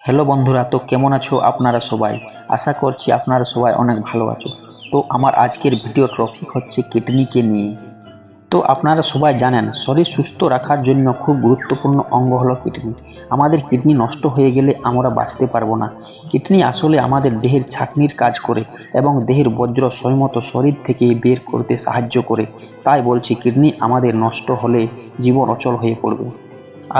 Hello বন্ধুরা, তো কেমন আছো আপনারা সবাই? আশা করছি আপনারা সবাই অনেক ভালো আছো। তো আমার আজকের ভিডিও টপিক হচ্ছে কিডনিকে নিয়ে। তো আপনারা সবাই জানেন, শরীর সুস্থ রাখার জন্য খুব গুরুত্বপূর্ণ অঙ্গ হলো কিডনি। আমাদের কিডনি নষ্ট হয়ে গেলে আমরা বাঁচতে পারবো না। কিডনি আসলে আমাদের দেহের ছাঁকনির কাজ করে এবং দেহের বর্জ্য সময়মতো শরীর থেকে বের করতে সাহায্য করে। তাই বলছি, কিডনি আমাদের নষ্ট হলে জীবন অচল হয়ে পড়বে।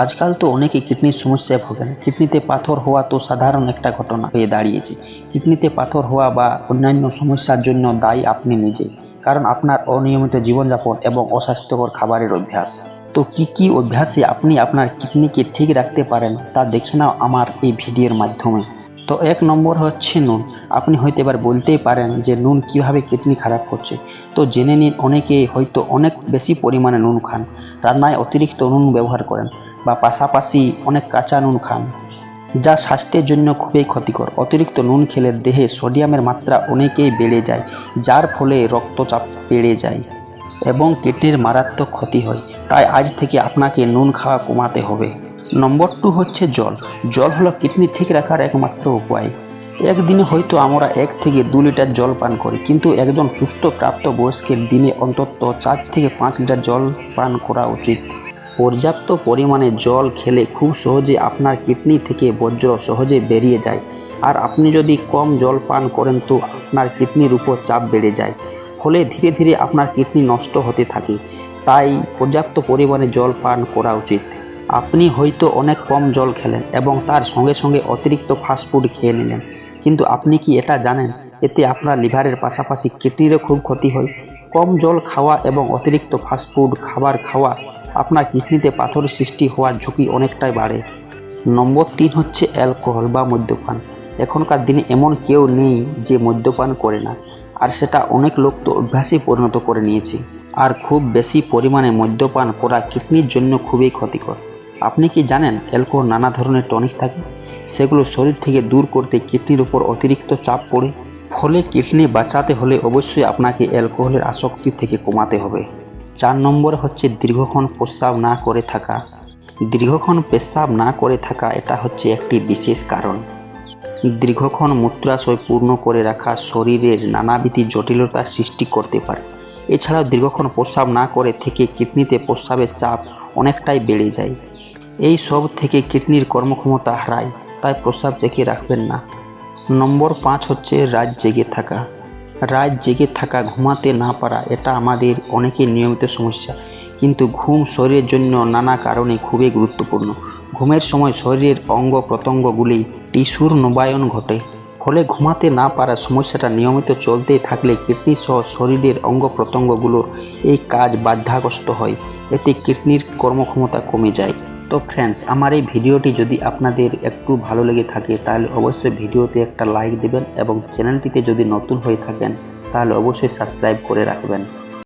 আজকাল তো অনেকে কিডনির সমস্যায় ভোগেন। কিডনিতে পাথর হওয়া তো সাধারণ একটা ঘটনা হয়ে দাঁড়িয়েছে। কিডনিতে পাথর হওয়া বা অন্যান্য সমস্যার জন্য দায়ী আপনি নিজে, কারণ আপনার অনিয়মিত জীবনযাপন এবং অস্বাস্থ্যকর খাবারের অভ্যাস। তো কি কি অভ্যাসে আপনি আপনার কিডনিকে ঠিক রাখতে পারেন তা দেখে নাও আমার এই ভিডিওর মাধ্যমে। তো 1 নম্বর হচ্ছে নুন। আপনি হয়তো এবার বলতেই পারেন যে নুন কিভাবে কিডনি খারাপ করছে। তো জেনে নিন, অনেকে হয়তো অনেক বেশি পরিমাণে নুন খান, রান্নায় অতিরিক্ত নুন ব্যবহার করেন, বা পাশাপাশি অনেক কাঁচা নুন খান, যা স্বাস্থ্যের জন্য খুবই ক্ষতিকর। অতিরিক্ত নুন খেলে দেহে সোডিয়ামের মাত্রা অনেকেই বেড়ে যায়, যার ফলে রক্তচাপ বেড়ে যায় এবং কিডনির মারাত্মক ক্ষতি হয়। তাই আজ থেকে আপনাকে নুন খাওয়া কমাতে হবে। নম্বর 2 হচ্ছে জল। জল হলো কিডনি ঠিক রাখার একমাত্র উপায়। একদিনে হয়তো আমরা 1 থেকে 2 লিটার জল পান করি, কিন্তু একজন সুস্থ প্রাপ্তবয়স্কের দিনে অন্তত 4 থেকে 5 লিটার জল পান করা উচিত। পর্যাপ্ত পরিমাণে জল খেলে খুব সহজে আপনার কিডনি থেকে বর্জ্য সহজে বেরিয়ে যায়। আর আপনি যদি কম জল পান করেন তো আপনার কিডনির উপর চাপ বেড়ে যায়, ফলে ধীরে ধীরে আপনার কিডনি নষ্ট হতে থাকে। তাই পর্যাপ্ত পরিমাণে জল পান করা উচিত। আপনি হয়তো অনেক কম জল খেলেন এবং তার সঙ্গে সঙ্গে অতিরিক্ত ফাস্টফুড খেয়ে নিলেন, কিন্তু আপনি কি এটা জানেন, এতে আপনার লিভারের পাশাপাশি কিডনিরও খুব ক্ষতি হয়। কম জল খাওয়া এবং অতিরিক্ত ফাস্টফুড খাবার খাওয়া আপনার কিডনিতে পাথরের সৃষ্টি হওয়ার ঝুঁকি অনেকটাই বাড়ে। নম্বর 3 হচ্ছে অ্যালকোহল বা মদ্যপান। এখনকার দিনে এমন কেউ নেই যে মদ্যপান করে না, আর সেটা অনেক লোক তো অভ্যাসে পরিণত করে নিয়েছে। আর খুব বেশি পরিমাণে মদ্যপান করা কিডনির জন্য খুবই ক্ষতিকর। আপনি কি জানেন, অ্যালকোহল নানা ধরনের টনিক থাকে, সেগুলো শরীর থেকে দূর করতে কিডনির উপর অতিরিক্ত চাপ পড়ে। ফলে কিডনি বাঁচাতে হলে অবশ্যই আপনাকে অ্যালকোহলের আসক্তি থেকে কমাতে হবে। 4 নম্বরে হচ্ছে দীর্ঘক্ষণ প্রস্রাব না করে থাকা। দীর্ঘক্ষণ পেশাব না করে থাকা এটা হচ্ছে একটি বিশেষ কারণ। দীর্ঘক্ষণ মূত্রাশয় পূর্ণ করে রাখা শরীরের নানাবিধ জটিলতার সৃষ্টি করতে পারে। এছাড়াও দীর্ঘক্ষণ প্রস্রাব না করে থেকে কিডনিতে প্রস্রাবের চাপ অনেকটাই বেড়ে যায়। এই সব থেকে কিডনির কর্মক্ষমতা হারায়, তাই প্রস্রাব চেকে রাখবেন না। নম্বর 5 হচ্ছে রাত জেগে থাকা। রাত জেগে থাকা, ঘুমাতে না পারা, এটা আমাদের অনেকের নিয়মিত সমস্যা, কিন্তু ঘুম শরীরের জন্য নানা কারণে খুবই গুরুত্বপূর্ণ। ঘুমের সময় শরীরের অঙ্গ প্রত্যঙ্গগুলি টিস্যুর নবায়ন ঘটে, ফলে ঘুমাতে না পারা সমস্যাটা নিয়মিত চলতেই থাকলে কিডনি সহ শরীরের অঙ্গ প্রত্যঙ্গগুলোর এই কাজ বাধাগ্রস্ত হয়। এতে কিডনির কর্মক্ষমতা কমে যায়। তো ফ্রেন্ডস, আমার এই ভিডিওটি যদি আপনাদের একটু ভালো লেগে থাকে তাহলে অবশ্যই ভিডিওতে একটা লাইক দেবেন এবং চ্যানেলটিতে যদি নতুন হয়ে থাকেন তাহলে অবশ্যই সাবস্ক্রাইব করে রাখবেন।